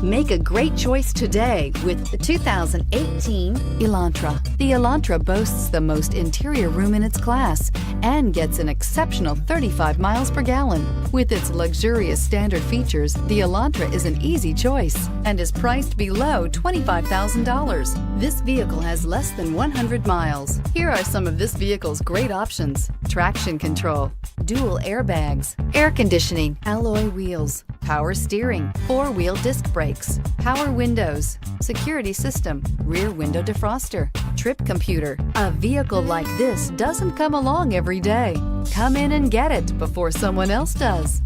Make a great choice today with the 2018 Elantra. The Elantra boasts the most interior room in its class and gets an exceptional 35 miles per gallon. With its luxurious standard features, the Elantra is an easy choice and is priced below $25,000. This vehicle has less than 100 miles. Here are some of this vehicle's great options: traction control, dual airbags, air conditioning, alloy wheels, power steering, four-wheel disc brakes, power windows, security system, rear window defroster, trip computer. A vehicle like this doesn't come along every day. Come in and get it before someone else does.